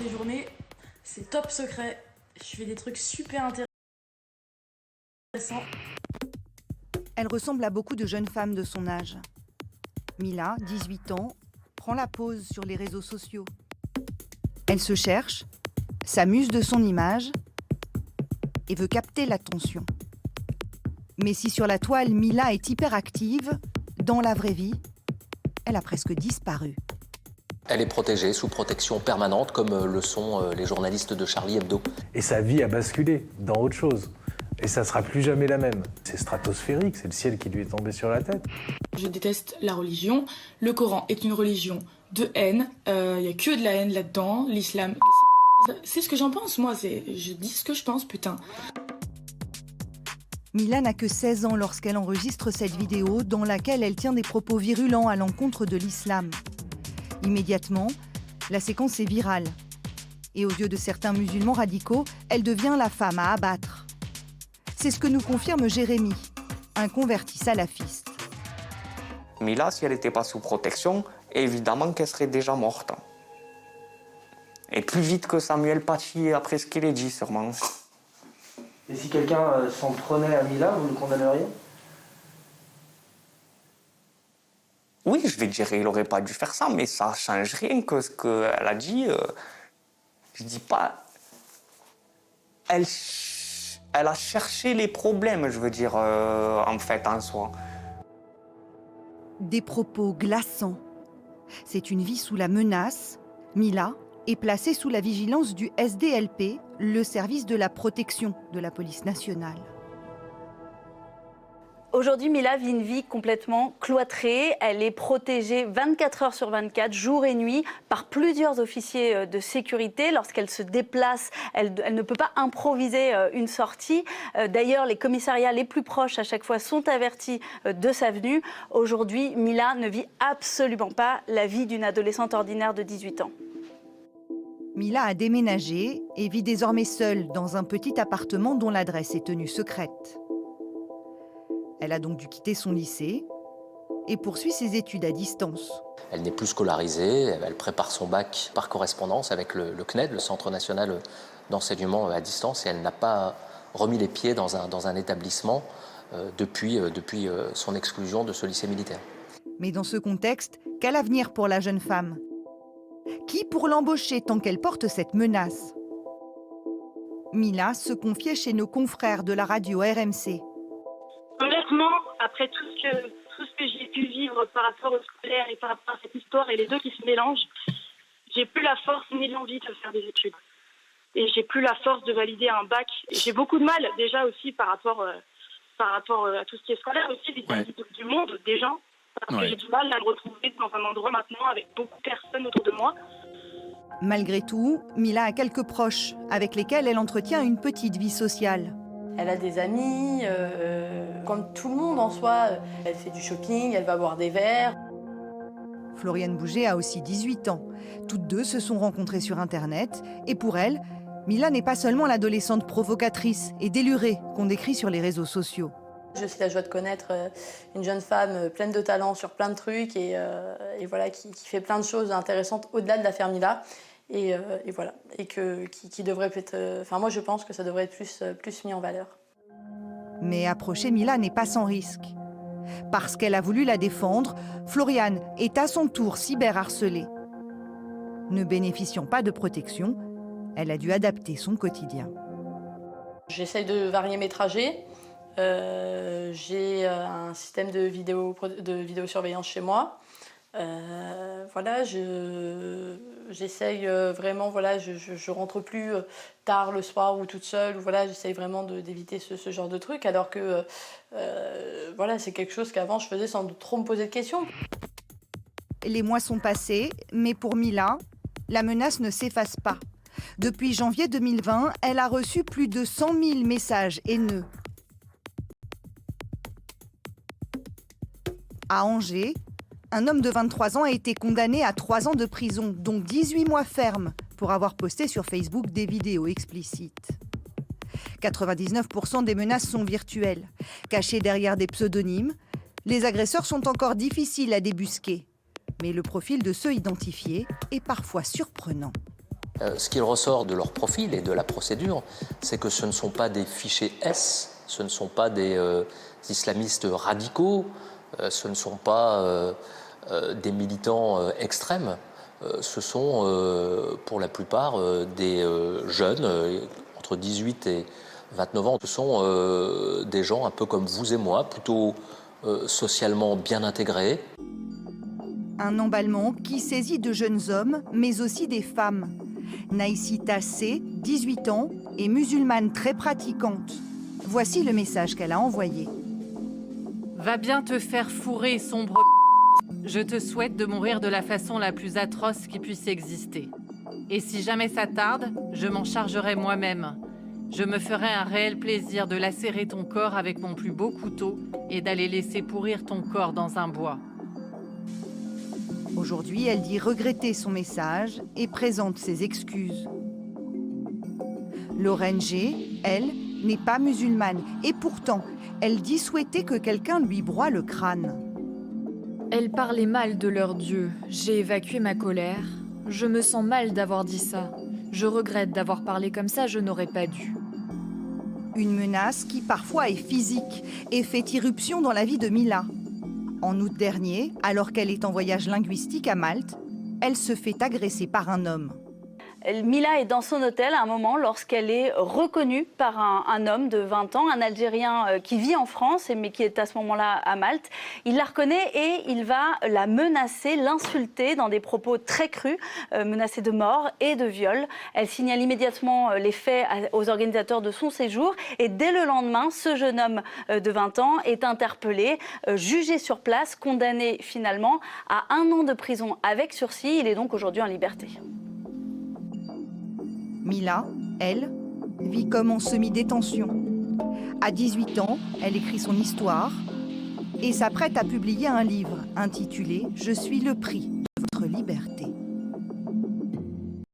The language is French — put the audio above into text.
tes journées, c'est top secret. Je fais des trucs super intéressants. Elle ressemble à beaucoup de jeunes femmes de son âge. Mila, 18 ans, prend la pose sur les réseaux sociaux. Elle se cherche, s'amuse de son image et veut capter l'attention. Mais si sur la toile, Mila est hyperactive, dans la vraie vie, elle a presque disparu. Elle est protégée, sous protection permanente, comme le sont les journalistes de Charlie Hebdo. Et sa vie a basculé dans autre chose. Et ça ne sera plus jamais la même. C'est stratosphérique, c'est le ciel qui lui est tombé sur la tête. Je déteste la religion. Le Coran est une religion de haine. Il n'y a que de la haine là-dedans. L'islam, c'est ce que j'en pense, moi. Je dis ce que je pense, putain. Mila n'a que 16 ans lorsqu'elle enregistre cette vidéo dans laquelle elle tient des propos virulents à l'encontre de l'islam. Immédiatement, la séquence est virale. Et aux yeux de certains musulmans radicaux, elle devient la femme à abattre. C'est ce que nous confirme Jérémy, un converti salafiste. Mila, si elle n'était pas sous protection, évidemment qu'elle serait déjà morte. Et plus vite que Samuel Paty après ce qu'il a dit, sûrement. Et si quelqu'un s'en prenait à Mila, vous le condamneriez ? Oui, je vais dire, il n'aurait pas dû faire ça, mais ça ne change rien que ce qu'elle a dit. Je dis pas... Elle a cherché les problèmes, je veux dire, en fait, en soi. Des propos glaçants. C'est une vie sous la menace. Mila est placée sous la vigilance du SDLP, le service de la protection de la police nationale. Aujourd'hui, Mila vit une vie complètement cloîtrée. Elle est protégée 24 heures sur 24, jour et nuit, par plusieurs officiers de sécurité. Lorsqu'elle se déplace, elle ne peut pas improviser une sortie. D'ailleurs, les commissariats les plus proches, à chaque fois, sont avertis de sa venue. Aujourd'hui, Mila ne vit absolument pas la vie d'une adolescente ordinaire de 18 ans. Mila a déménagé et vit désormais seule dans un petit appartement dont l'adresse est tenue secrète. Elle a donc dû quitter son lycée et poursuit ses études à distance. Elle n'est plus scolarisée, elle prépare son bac par correspondance avec le CNED, le Centre national d'enseignement à distance, et elle n'a pas remis les pieds dans un établissement depuis son exclusion de ce lycée militaire. Mais dans ce contexte, quel avenir pour la jeune femme ? Qui pour l'embaucher tant qu'elle porte cette menace ? Mila se confiait chez nos confrères de la radio RMC. Honnêtement, après tout ce que j'ai pu vivre par rapport au scolaire et par rapport à cette histoire et les deux qui se mélangent, j'ai plus la force ni l'envie de faire des études. Et j'ai plus la force de valider un bac. Et j'ai beaucoup de mal déjà aussi par rapport à tout ce qui est scolaire aussi, du monde, des gens. Parce que j'ai du mal à me retrouver dans un endroit maintenant avec beaucoup de personnes autour de moi. Malgré tout, Mila a quelques proches avec lesquels elle entretient une petite vie sociale. Elle a des amis, comme tout le monde en soi. Elle fait du shopping, elle va boire des verres. Floriane Bouget a aussi 18 ans. Toutes deux se sont rencontrées sur Internet. Et pour elle, Mila n'est pas seulement l'adolescente provocatrice et délurée qu'on décrit sur les réseaux sociaux. J'ai aussi la joie de connaître une jeune femme pleine de talent sur plein de trucs et voilà, qui fait plein de choses intéressantes au-delà de l'affaire Mila. Et voilà, et qui devrait peut-être... Enfin, moi, je pense que ça devrait être plus mis en valeur. Mais approcher Mila n'est pas sans risque. Parce qu'elle a voulu la défendre, Floriane est à son tour cyberharcelée. Ne bénéficiant pas de protection, elle a dû adapter son quotidien. J'essaye de varier mes trajets. J'ai un système de vidéosurveillance chez moi. Voilà, j'essaye vraiment, voilà, je rentre plus tard le soir ou toute seule, voilà, j'essaye vraiment d'éviter ce genre de truc, alors que voilà, c'est quelque chose qu'avant je faisais sans trop me poser de questions. Les mois sont passés, mais pour Mila, la menace ne s'efface pas. Depuis janvier 2020, elle a reçu plus de 100 000 messages haineux. À Angers, un homme de 23 ans a été condamné à 3 ans de prison, dont 18 mois fermes, pour avoir posté sur Facebook des vidéos explicites. 99% des menaces sont virtuelles. Cachées derrière des pseudonymes, les agresseurs sont encore difficiles à débusquer. Mais le profil de ceux identifiés est parfois surprenant. Ce qu'il ressort de leur profil et de la procédure, c'est que ce ne sont pas des fichés S, ce ne sont pas des islamistes radicaux, ce ne sont pas des militants extrêmes, ce sont pour la plupart des jeunes, entre 18 et 29 ans. Ce sont des gens un peu comme vous et moi, plutôt socialement bien intégrés. Un emballement qui saisit de jeunes hommes, mais aussi des femmes. Naïcita C, 18 ans, est musulmane très pratiquante. Voici le message qu'elle a envoyé. Va bien te faire fourrer, sombre. Je te souhaite de mourir de la façon la plus atroce qui puisse exister. Et si jamais ça tarde, je m'en chargerai moi-même. Je me ferai un réel plaisir de lacérer ton corps avec mon plus beau couteau et d'aller laisser pourrir ton corps dans un bois. Aujourd'hui, elle dit regretter son message et présente ses excuses. Lorraine G, elle, n'est pas musulmane et pourtant, elle dit souhaiter que quelqu'un lui broie le crâne. Elle parlait mal de leur Dieu. J'ai évacué ma colère. Je me sens mal d'avoir dit ça. Je regrette d'avoir parlé comme ça, je n'aurais pas dû. Une menace qui parfois est physique et fait irruption dans la vie de Mila. En août dernier, alors qu'elle est en voyage linguistique à Malte, elle se fait agresser par un homme. Mila est dans son hôtel à un moment lorsqu'elle est reconnue par un homme de 20 ans, un Algérien qui vit en France mais qui est à ce moment-là à Malte. Il la reconnaît et il va la menacer, l'insulter dans des propos très crus, menacée de mort et de viol. Elle signale immédiatement les faits aux organisateurs de son séjour et dès le lendemain, ce jeune homme de 20 ans est interpellé, jugé sur place, condamné finalement à 1 an de prison avec sursis. Il est donc aujourd'hui en liberté. Mila, elle, vit comme en semi-détention. À 18 ans, elle écrit son histoire et s'apprête à publier un livre intitulé « Je suis le prix de votre liberté ».